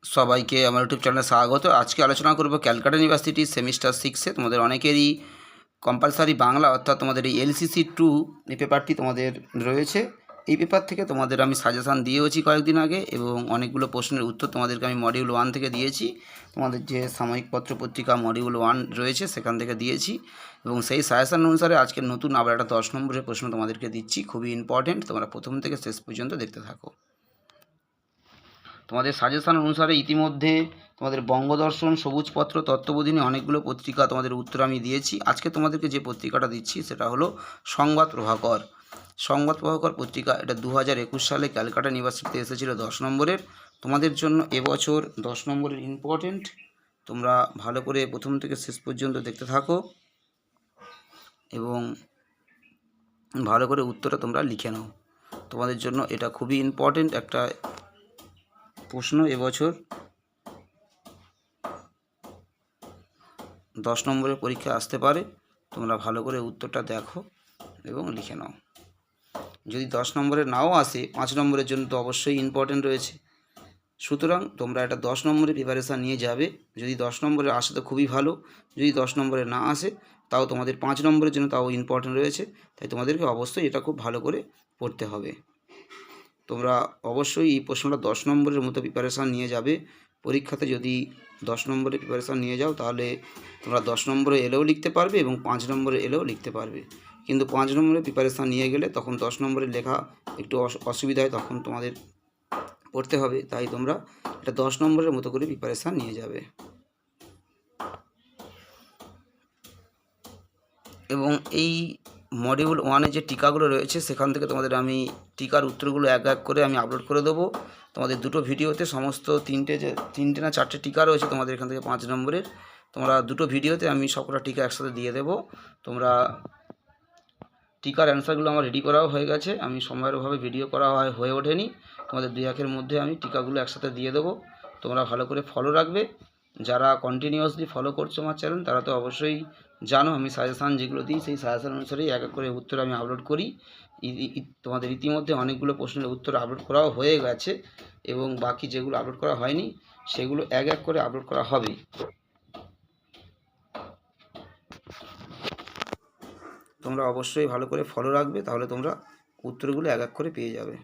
সবাইকে আমার ইউটিউব চ্যানেলে স্বাগত। আজকে আলোচনা করব ক্যালকাটা ইউনিভার্সিটি সেমিস্টার 6-এ তোমাদের অনেকেরই কম্পালসারি বাংলা অর্থাৎ তোমাদের এই LCC 2 এই পেপারটি তোমাদের রয়েছে। এই পেপার থেকে তোমাদের আমি সাজেশান দিয়েওছি কয়েকদিন আগে, এবং অনেকগুলো প্রশ্নের উত্তর তোমাদেরকে আমি মডিউল 1 থেকে দিয়েছি। তোমাদের যে সাময়িক পত্র পত্রিকা মডিউল 1 রয়েছে সেখান থেকে দিয়েছি, এবং সেই সাজেশান অনুসারে আজকে নতুন আবার একটা 10 নম্বরের প্রশ্ন তোমাদেরকে দিচ্ছি, খুবই ইম্পর্টেন্ট। তোমরা প্রথম থেকে শেষ পর্যন্ত দেখতে থাকো। তোমাদের সাজেশান অনুসারে ইতিমধ্যে তোমাদের বঙ্গদর্শন, সবুজপত্র, তত্ত্ববোধিনী অনেকগুলো পত্রিকা তোমাদের উত্তর আমি দিয়েছি। আজকে তোমাদেরকে যে পত্রিকাটা দিচ্ছি সেটা হলো সংবাদ প্রভাকর। সংবাদ প্রভাকর পত্রিকা, এটা 2021 সালে ক্যালকাটা ইউনিভার্সিটিতে এসেছিলো 10 নম্বরের। তোমাদের জন্য এবছর 10 নম্বরের ইম্পর্টেন্ট। তোমরা ভালো করে প্রথম থেকে শেষ পর্যন্ত দেখতে থাকো এবং ভালো করে উত্তরটা তোমরা লিখে নাও। তোমাদের জন্য এটা খুবই ইম্পর্টেন্ট একটা প্রশ্ন। এবছর 10 নম্বরের পরীক্ষা আসতে পারে। তোমরা ভালো করে উত্তরটা দেখো এবং লিখে নাও। যদি 10 নম্বরের নাও আসে, 5 নম্বরের জন্য তো অবশ্যই ইম্পর্টেন্ট রয়েছে। সুতরাং তোমরা এটা 10 নম্বরের প্রিপারেশান নিয়ে যাবে। যদি 10 নম্বরে আসে তো খুবই ভালো, যদি 10 নম্বরে না আসে তাও তোমাদের 5 নম্বরের জন্য তাও ইম্পর্টেন্ট রয়েছে। তাই তোমাদেরকে অবশ্যই এটা খুব ভালো করে পড়তে হবে। তোমরা অবশ্যই এই প্রশ্নটা 10 নম্বরের মতো প্রিপারেশান নিয়ে যাবে। পরীক্ষাতে যদি 10 নম্বরের প্রিপারেশান নিয়ে যাও তাহলে তোমরা 10 নম্বরে এলেও লিখতে পারবে এবং 5 নম্বরে এলেও লিখতে পারবে। কিন্তু 5 নম্বরের প্রিপারেশান নিয়ে গেলে তখন 10 নম্বরের লেখা একটু অসুবিধা হয়, তখন তোমাদের পড়তে হবে। তাই তোমরা এটা 10 নম্বরের মতো করে প্রিপারেশান নিয়ে যাবে। এবং এই মডিউল 1-এ যে টিকাগুলো রয়েছে সেখান থেকে তোমাদের আমি টিকার উত্তরগুলো এক এক করে আমি আপলোড করে দেবো। তোমাদের দুটো ভিডিওতে সমস্ত তিনটে না 4টে টিকা রয়েছে তোমাদের এখান থেকে 5 নম্বরের। তোমরা দুটো ভিডিওতে আমি সবকটা টিকা একসাথে দিয়ে দেবো। তোমরা টিকার অ্যান্সারগুলো আমার রেডি করাও হয়ে গেছে, আমি সময়ের অভাবে ভিডিও করা হয়ে ওঠেনি। তোমাদের 2-1-এর মধ্যে আমি টিকাগুলো একসাথে দিয়ে দেবো। তোমরা ভালো করে ফলো রাখবে। যারা কন্টিনিউয়াসলি ফলো করছো আমার চ্যানেল তারা তো অবশ্যই জানো আমি সাজেশান যেগুলো দিই সেই সাজেশান অনুসারেই এক এক করে উত্তর আমি আপলোড করি। তোমাদের ইতিমধ্যে অনেকগুলো প্রশ্নের উত্তর আপলোড করাও হয়ে গেছে, এবং বাকি যেগুলো আপলোড করা হয়নি সেগুলো এক এক করে আপলোড করা হবে। তোমরা অবশ্যই ভালো করে ফলো রাখবে, তাহলে তোমরা উত্তরগুলো এক এক করে পেয়ে যাবে।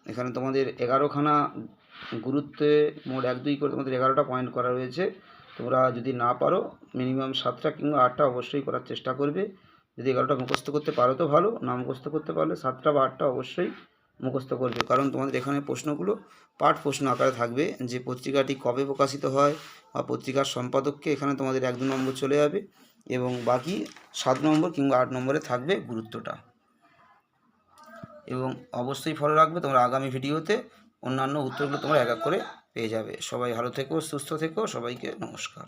এখানে তোমাদের 11খানা গুরুত্বে মোট 1-2 করে তোমাদের 11টা পয়েন্ট করা রয়েছে। তোমরা যদি না পারো মিনিমাম 7টা কিংবা 8টা অবশ্যই করার চেষ্টা করবে। যদি 11টা মুখস্থ করতে পারো তো ভালো, না মুখস্থ করতে পারলে 7টা বা 8টা অবশ্যই মুখস্থ করবে। কারণ তোমাদের এখানে প্রশ্নগুলো পাঠ প্রশ্ন আকারে থাকবে, যে পত্রিকাটি কবে প্রকাশিত হয় বা পত্রিকার সম্পাদককে, এখানে তোমাদের 1-2 নম্বর চলে যাবে, এবং বাকি 7 নম্বর কিংবা 8 নম্বরে থাকবে গুরুত্বটা। এবং অবশ্যই ফলো রাখবে, তোমরা আগামী ভিডিওতে অন্যান্য উত্তরগুলো তোমরা এক এক করে পেয়ে যাবে। সবাই ভালো থেকো, সুস্থ থেকো, সবাইকে নমস্কার।